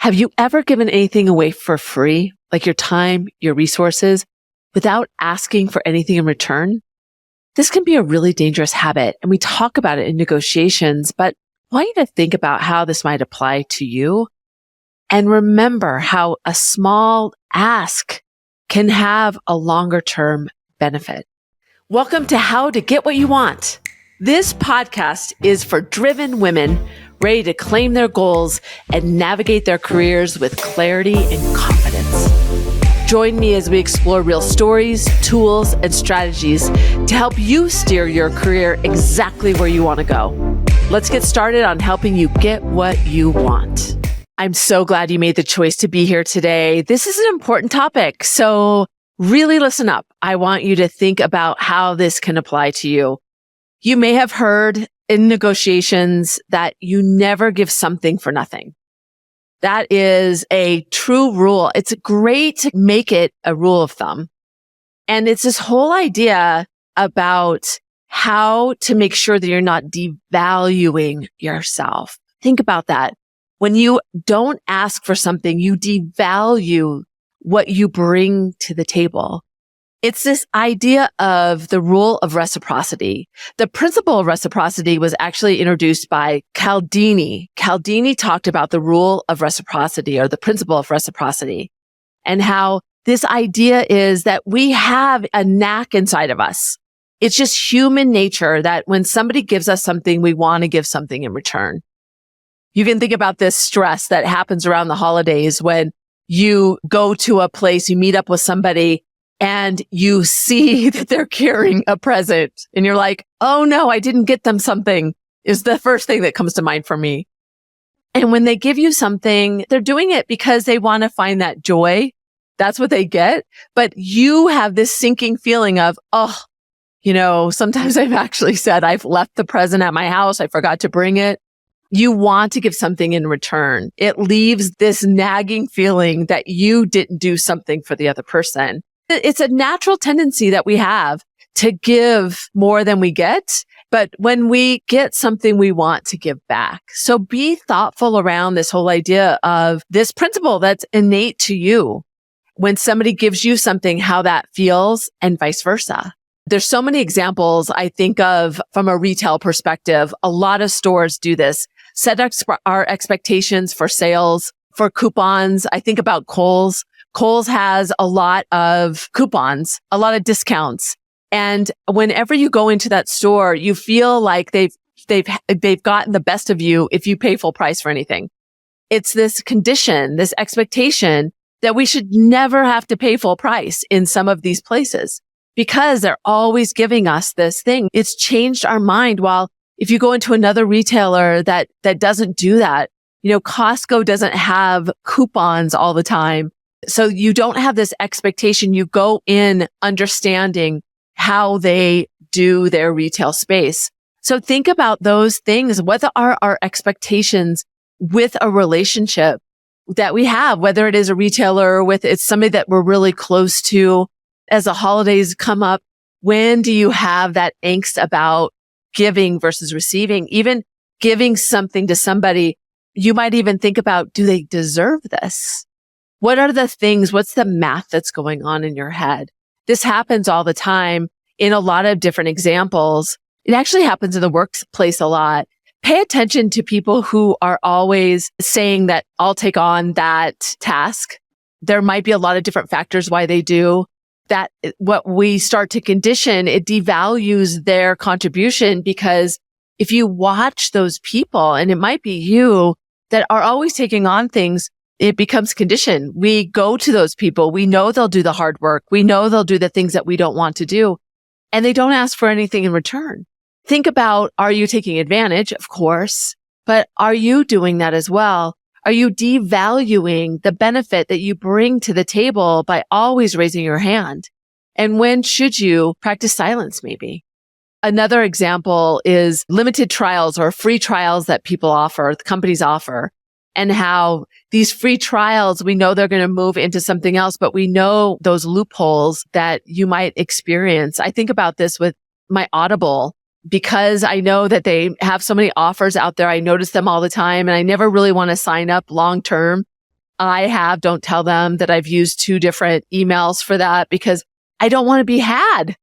Have you ever given anything away for free, like your time, your resources, without asking for anything in return? This can be a really dangerous habit, and we talk about it in negotiations, but I want you to think about how this might apply to you. And remember how a small ask can have a longer term benefit. Welcome to How to Get What You Want. This podcast is for driven women ready to claim their goals and navigate their careers with clarity and confidence. Join me as we explore real stories, tools, and strategies to help you steer your career exactly where you want to go. Let's get started on helping you get what you want. I'm so glad you made the choice to be here today. This is an important topic, so really listen up. I want you to think about how this can apply to you. You may have heard in negotiations that you never give something for nothing. That is a true rule. It's great to make it a rule of thumb. And it's this whole idea about how to make sure that you're not devaluing yourself. Think about that. When you don't ask for something, you devalue what you bring to the table. It's this idea of the rule of reciprocity. The principle of reciprocity was actually introduced by Cialdini. Cialdini talked about the rule of reciprocity or the principle of reciprocity and how this idea is that we have a knack inside of us. It's just human nature that when somebody gives us something, we want to give something in return. You can think about this stress that happens around the holidays when you go to a place, you meet up with somebody, and you see that they're carrying a present and you're like, oh no, I didn't get them something is the first thing that comes to mind for me. And when they give you something, they're doing it because they want to find that joy. That's what they get. But you have this sinking feeling of, sometimes I've actually said I've left the present at my house. I forgot to bring it. You want to give something in return. It leaves this nagging feeling that you didn't do something for the other person. It's a natural tendency that we have to give more than we get. But when we get something, we want to give back. So be thoughtful around this whole idea of this principle that's innate to you. When somebody gives you something, how that feels and vice versa. There's so many examples I think of from a retail perspective. A lot of stores do this. Set our expectations for sales, for coupons. I think about Kohl's. Kohl's has a lot of coupons, a lot of discounts. And whenever you go into that store, you feel like they've gotten the best of you if you pay full price for anything. It's this condition, this expectation that we should never have to pay full price in some of these places because they're always giving us this thing. It's changed our mind. While if you go into another retailer that doesn't do that, Costco doesn't have coupons all the time. So you don't have this expectation. You go in understanding how they do their retail space. So think about those things. What are our expectations with a relationship that we have, whether it is a retailer or with it's somebody that we're really close to as the holidays come up? When do you have that angst about giving versus receiving? Even giving something to somebody, you might even think about, do they deserve this? What are the things? What's the math that's going on in your head? This happens all the time in a lot of different examples. It actually happens in the workplace a lot. Pay attention to people who are always saying that I'll take on that task. There might be a lot of different factors why they do that. What we start to condition, it devalues their contribution because if you watch those people, and it might be you that are always taking on things, it becomes conditioned. We go to those people. We know they'll do the hard work. We know they'll do the things that we don't want to do. And they don't ask for anything in return. Think about, are you taking advantage? Of course. But are you doing that as well? Are you devaluing the benefit that you bring to the table by always raising your hand? And when should you practice silence maybe? Another example is limited trials or free trials that people offer, the companies offer. And how these free trials, we know they're going to move into something else, but we know those loopholes that you might experience. I think about this with my Audible because I know that they have so many offers out there. I notice them all the time and I never really want to sign up long term don't tell them that I've used 2 different emails for that because I don't want to be had.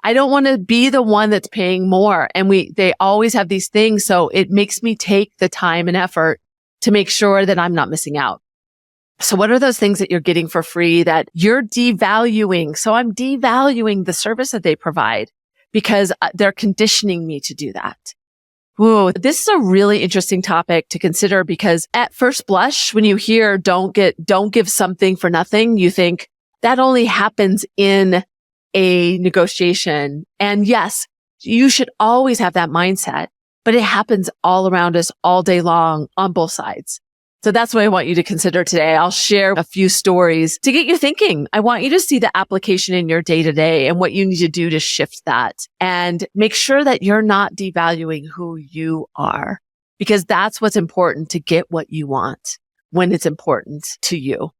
I don't want to be the one that's paying more. And they always have these things. So it makes me take the time and effort to make sure that I'm not missing out. So what are those things that you're getting for free that you're devaluing? So I'm devaluing the service that they provide because they're conditioning me to do that. Whoa, this is a really interesting topic to consider because at first blush, when you hear don't give something for nothing, you think that only happens in a negotiation. And yes, you should always have that mindset, but it happens all around us all day long on both sides. So that's what I want you to consider today. I'll share a few stories to get you thinking. I want you to see the application in your day to day and what you need to do to shift that and make sure that you're not devaluing who you are, because that's what's important to get what you want when it's important to you.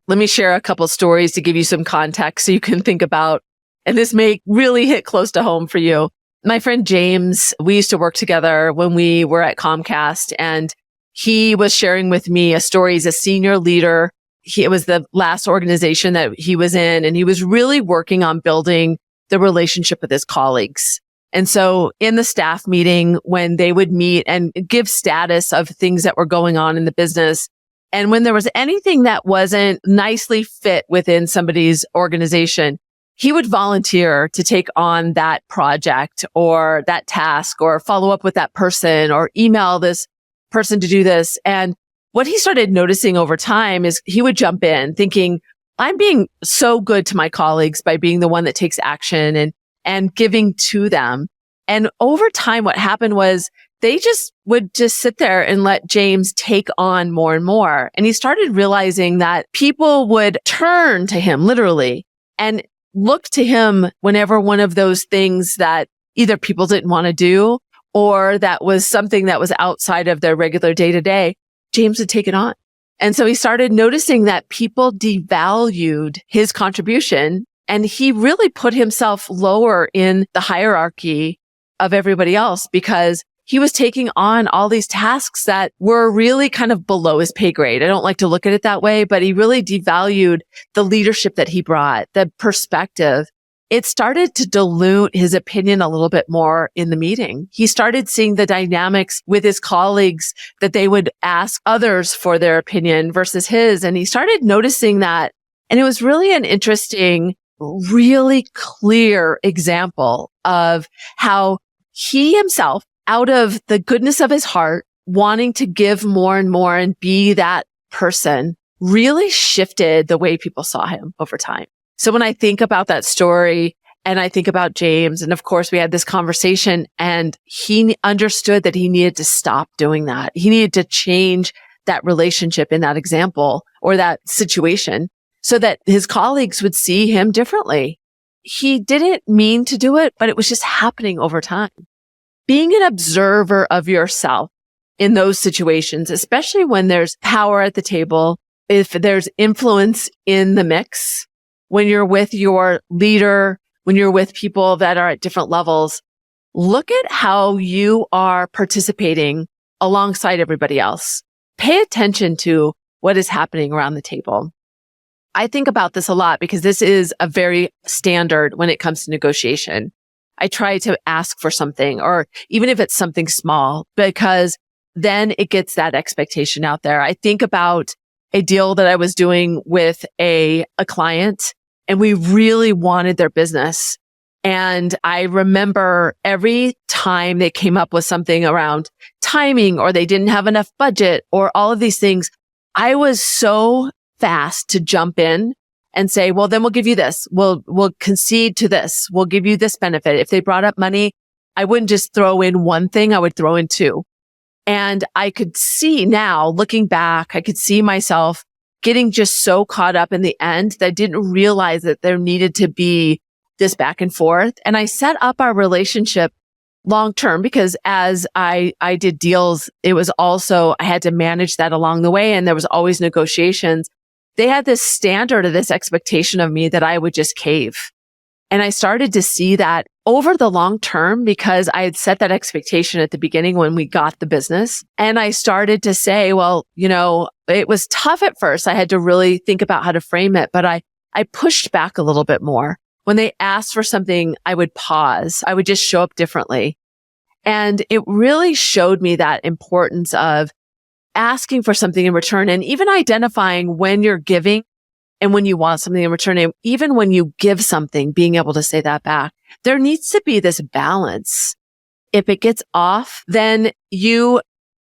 Let me share a couple stories to give you some context so you can think about, and this may really hit close to home for you. My friend James, we used to work together when we were at Comcast, and he was sharing with me a story. He's a senior leader. It was the last organization that he was in, and he was really working on building the relationship with his colleagues. And so in the staff meeting, when they would meet and give status of things that were going on in the business, and when there was anything that wasn't nicely fit within somebody's organization, he would volunteer to take on that project or that task or follow up with that person or email this person to do this. And what he started noticing over time is he would jump in thinking, I'm being so good to my colleagues by being the one that takes action and giving to them. And over time, what happened was they would sit there and let James take on more and more. And he started realizing that people would turn to him literally and look to him whenever one of those things that either people didn't want to do or that was something that was outside of their regular day to day, James would take it on. And so he started noticing that people devalued his contribution, and he really put himself lower in the hierarchy of everybody else because he was taking on all these tasks that were really kind of below his pay grade. I don't like to look at it that way, but he really devalued the leadership that he brought, the perspective. It started to dilute his opinion a little bit more in the meeting. He started seeing the dynamics with his colleagues that they would ask others for their opinion versus his. And he started noticing that. And it was really an interesting, really clear example of how he himself, out of the goodness of his heart, wanting to give more and more and be that person, really shifted the way people saw him over time. So when I think about that story and I think about James, and of course we had this conversation and he understood that he needed to stop doing that. He needed to change that relationship in that example or that situation so that his colleagues would see him differently. He didn't mean to do it, but it was just happening over time. Being an observer of yourself in those situations, especially when there's power at the table, if there's influence in the mix, when you're with your leader, when you're with people that are at different levels, look at how you are participating alongside everybody else. Pay attention to what is happening around the table. I think about this a lot because this is a very standard when it comes to negotiation. I try to ask for something, or even if it's something small, because then it gets that expectation out there. I think about a deal that I was doing with a client, and we really wanted their business. And I remember every time they came up with something around timing, or they didn't have enough budget, or all of these things, I was so fast to jump in and say, well, then we'll give you this. We'll concede to this. We'll give you this benefit. If they brought up money, I wouldn't just throw in one thing. I would throw in two. And I could see now, looking back, I could see myself getting just so caught up in the end that I didn't realize that there needed to be this back and forth. And I set up our relationship long term, because as I did deals, it was also, I had to manage that along the way. And there was always negotiations. They had this standard of this expectation of me that I would just cave. And I started to see that over the long term, because I had set that expectation at the beginning when we got the business. And I started to say, well, it was tough at first. I had to really think about how to frame it, but I pushed back a little bit more. When they asked for something, I would pause. I would just show up differently. And it really showed me that importance of asking for something in return, and even identifying when you're giving and when you want something in return. And even when you give something, being able to say that back. There needs to be this balance. If it gets off, then you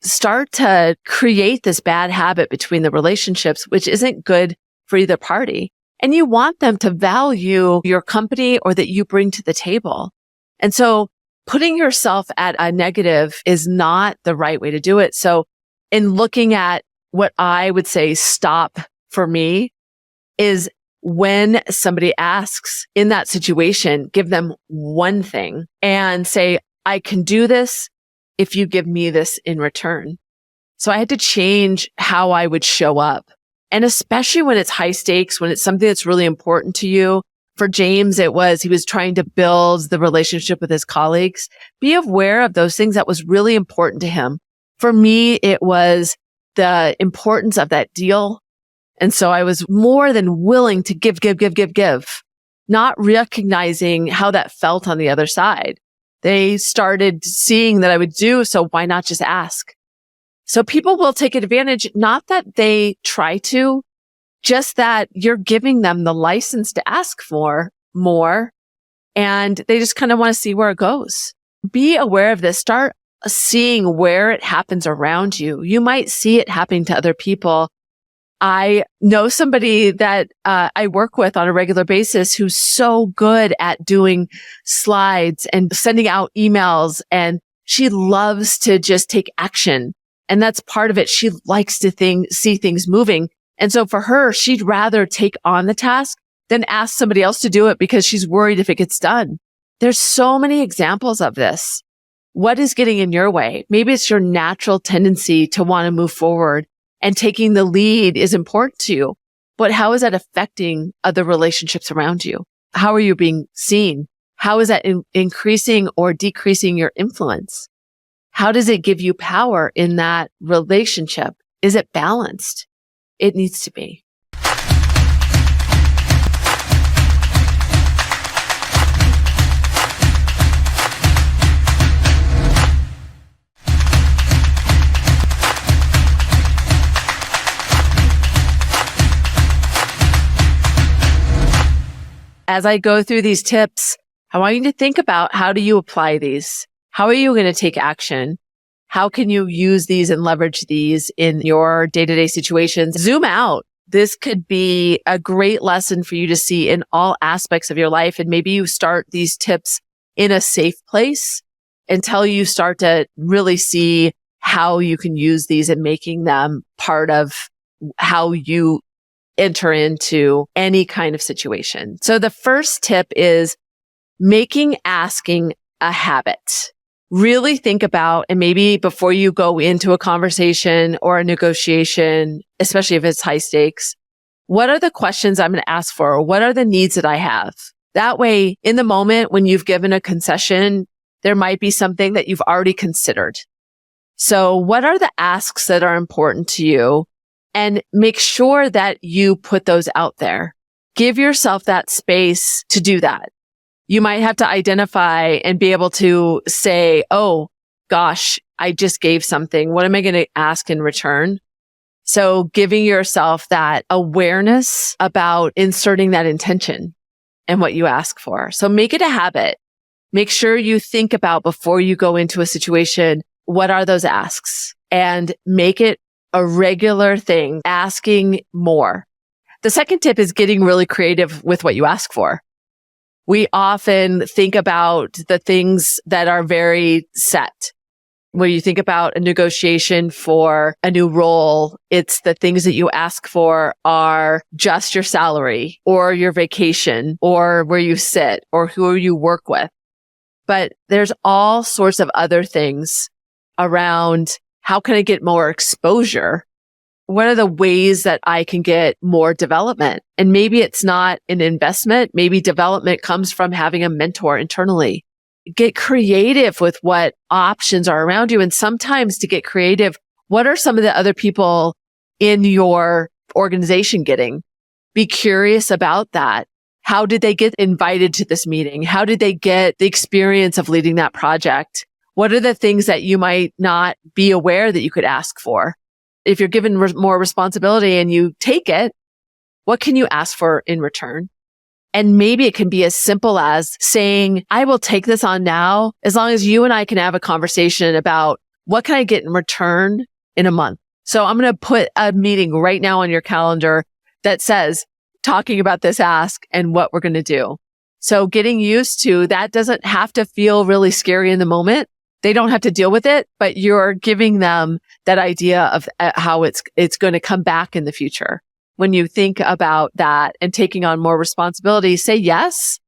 start to create this bad habit between the relationships, which isn't good for either party. And you want them to value your company or that you bring to the table. And so putting yourself at a negative is not the right way to do it. So in looking at what I would say stop for me is when somebody asks in that situation, give them one thing and say, I can do this if you give me this in return. So I had to change how I would show up. And especially when it's high stakes, when it's something that's really important to you. For James, he was trying to build the relationship with his colleagues. Be aware of those things that was really important to him. For me, it was the importance of that deal. And so I was more than willing to give, not recognizing how that felt on the other side. They started seeing that I would do, so why not just ask? So people will take advantage, not that they try to, just that you're giving them the license to ask for more, and they just kind of want to see where it goes. Be aware of this. Start seeing where it happens around you. You might see it happening to other people. I know somebody that I work with on a regular basis who's so good at doing slides and sending out emails, and she loves to just take action. And that's part of it. She likes to see things moving. And so for her, she'd rather take on the task than ask somebody else to do it because she's worried if it gets done. There's so many examples of this. What is getting in your way? Maybe it's your natural tendency to want to move forward, and taking the lead is important to you. But how is that affecting other relationships around you? How are you being seen? How is that increasing or decreasing your influence? How does it give you power in that relationship? Is it balanced? It needs to be. As I go through these tips, I want you to think about, how do you apply these? How are you going to take action? How can you use these and leverage these in your day-to-day situations? Zoom out. This could be a great lesson for you to see in all aspects of your life. And maybe you start these tips in a safe place until you start to really see how you can use these and making them part of how you enter into any kind of situation. So the first tip is making asking a habit. Really think about, and maybe before you go into a conversation or a negotiation, especially if it's high stakes, what are the questions I'm going to ask for? Or what are the needs that I have? That way, in the moment when you've given a concession, there might be something that you've already considered. So what are the asks that are important to you? And make sure that you put those out there. Give yourself that space to do that. You might have to identify and be able to say, oh, gosh, I just gave something. What am I going to ask in return? So giving yourself that awareness about inserting that intention and what you ask for. So make it a habit. Make sure you think about, before you go into a situation, what are those asks? And make it a regular thing, asking more. The second tip is getting really creative with what you ask for. We often think about the things that are very set. When you think about a negotiation for a new role, it's the things that you ask for are just your salary or your vacation or where you sit or who you work with. But there's all sorts of other things around how can I get more exposure? What are the ways that I can get more development? And maybe it's not an investment. Maybe development comes from having a mentor internally. Get creative with what options are around you. And sometimes to get creative, what are some of the other people in your organization getting? Be curious about that. How did they get invited to this meeting? How did they get the experience of leading that project? What are the things that you might not be aware that you could ask for? If you're given more responsibility and you take it, what can you ask for in return? And maybe it can be as simple as saying, I will take this on now as long as you and I can have a conversation about what can I get in return in a month. So I'm going to put a meeting right now on your calendar that says, talking about this ask and what we're going to do. So getting used to that doesn't have to feel really scary in the moment. They don't have to deal with it, but you're giving them that idea of how it's going to come back in the future. When you think about that and taking on more responsibility, say yes,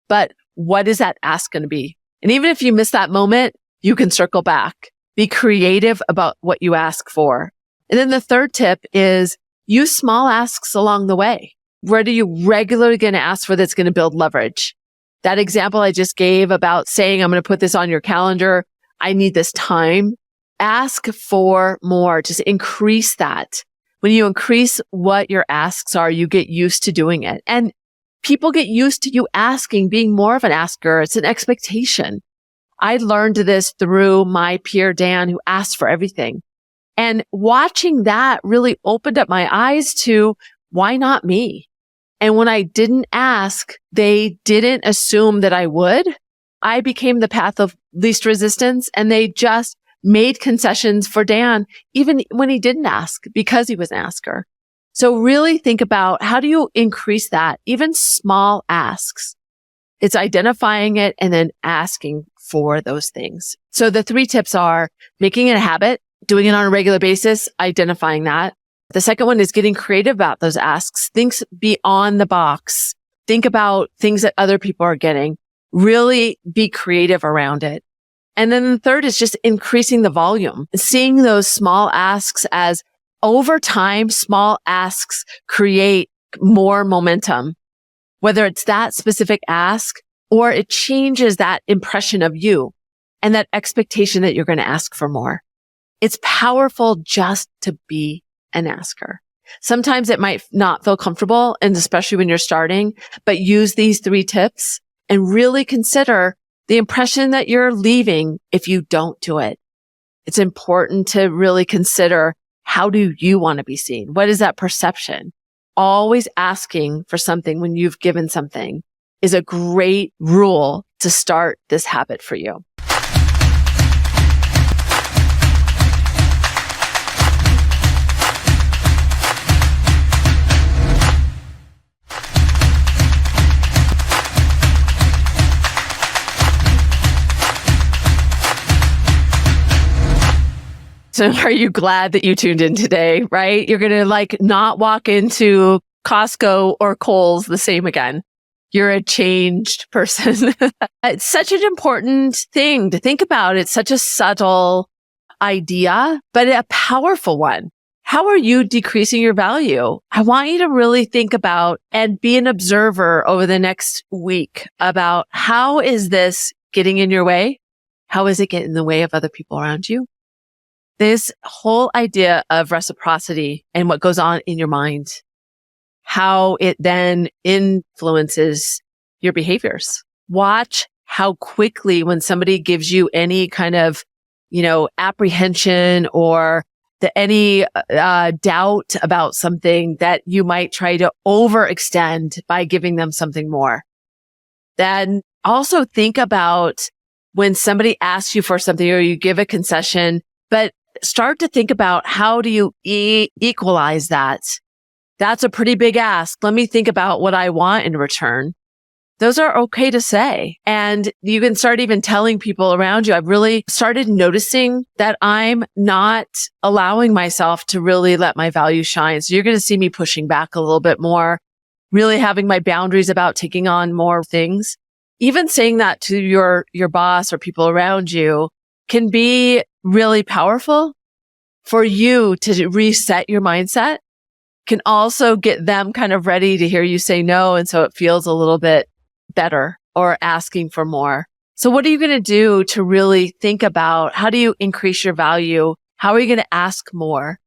but what is that ask going to be? And even if you miss that moment, you can circle back. Be creative about what you ask for. And then the third tip is use small asks along the way. What are you regularly going to ask for that's going to build leverage? That example I just gave about saying, I'm going to put this on your calendar. I need this time. Ask for more. Just increase that. When you increase what your asks are, you get used to doing it. And people get used to you asking, being more of an asker. It's an expectation. I learned this through my peer, Dan, who asked for everything. And watching that really opened up my eyes to why not me? And when I didn't ask, they didn't assume that I would. I became the path of least resistance, and they just made concessions for Dan, even when he didn't ask, because he was an asker. So really think about how do you increase that? Even small asks. It's identifying it and then asking for those things. So the 3 tips are making it a habit, doing it on a regular basis, identifying that. The second one is getting creative about those asks. Think beyond the box. Think about things that other people are getting. Really be creative around it. And then the third is just increasing the volume. Seeing those small asks as over time, small asks create more momentum. Whether it's that specific ask or it changes that impression of you and that expectation that you're going to ask for more. It's powerful just to be an asker. Sometimes it might not feel comfortable, and especially when you're starting, but use these 3 tips and really consider the impression that you're leaving if you don't do it. It's important to really consider, how do you want to be seen? What is that perception? Always asking for something when you've given something is a great rule to start this habit for you. So are you glad that you tuned in today, right? You're going to not walk into Costco or Kohl's the same again. You're a changed person. It's such an important thing to think about. It's such a subtle idea, but a powerful one. How are you decreasing your value? I want you to really think about and be an observer over the next week about how is this getting in your way? How is it getting in the way of other people around you? This whole idea of reciprocity and what goes on in your mind, how it then influences your behaviors. Watch how quickly when somebody gives you any kind of, apprehension or any doubt about something, that you might try to overextend by giving them something more. Then also think about when somebody asks you for something or you give a concession, but start to think about how do you equalize that? That's a pretty big ask. Let me think about what I want in return. Those are okay to say. And you can start even telling people around you. I've really started noticing that I'm not allowing myself to really let my value shine. So you're going to see me pushing back a little bit more, really having my boundaries about taking on more things. even saying that to your boss or people around you can be really powerful for you to reset your mindset, can also get them kind of ready to hear you say no. And so it feels a little bit better or asking for more. So what are you going to do to really think about how do you increase your value? How are you going to ask more?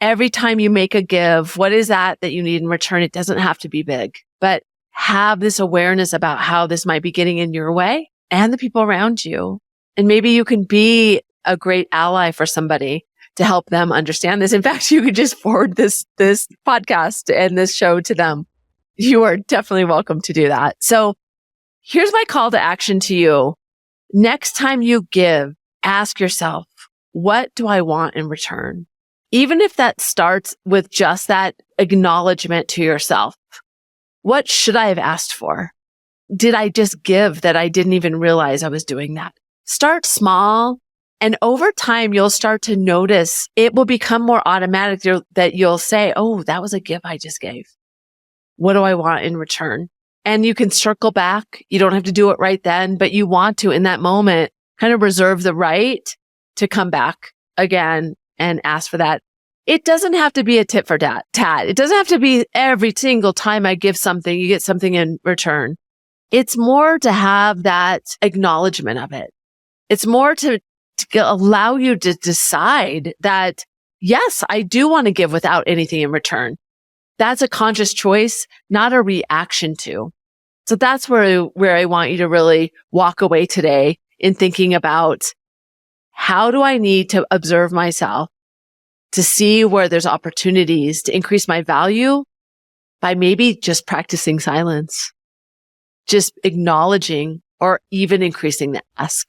Every time you make a give, what is that you need in return? It doesn't have to be big, but have this awareness about how this might be getting in your way and the people around you. And maybe you can be a great ally for somebody to help them understand this. In fact, you could just forward this podcast and this show to them. You are definitely welcome to do that. So here's my call to action to you. Next time you give, ask yourself, what do I want in return? Even if that starts with just that acknowledgement to yourself. What should I have asked for? Did I just give that I didn't even realize I was doing that? Start small. And over time, you'll start to notice it will become more automatic that you'll say, oh, that was a gift I just gave. What do I want in return? And you can circle back. You don't have to do it right then, but you want to, in that moment, kind of reserve the right to come back again and ask for that. It doesn't have to be a tit for tat. It doesn't have to be every single time I give something, you get something in return. It's more to have that acknowledgement of it. It's more to allow you to decide that, yes, I do want to give without anything in return. That's a conscious choice, not a reaction to. So that's where I want you to really walk away today in thinking about how do I need to observe myself to see where there's opportunities to increase my value by maybe just practicing silence, just acknowledging or even increasing the ask.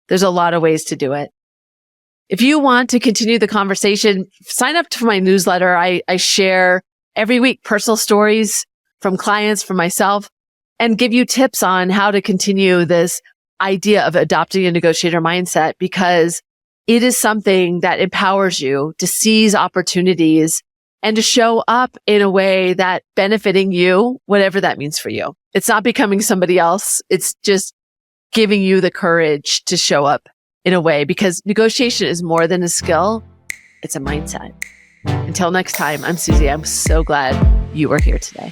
There's a lot of ways to do it. If you want to continue the conversation, sign up to my newsletter. I share every week personal stories from clients, from myself, and give you tips on how to continue this idea of adopting a negotiator mindset, because it is something that empowers you to seize opportunities and to show up in a way that benefiting you, whatever that means for you. It's not becoming somebody else. It's just giving you the courage to show up in a way, because negotiation is more than a skill. It's a mindset. Until next time, I'm Susie. I'm so glad you were here today.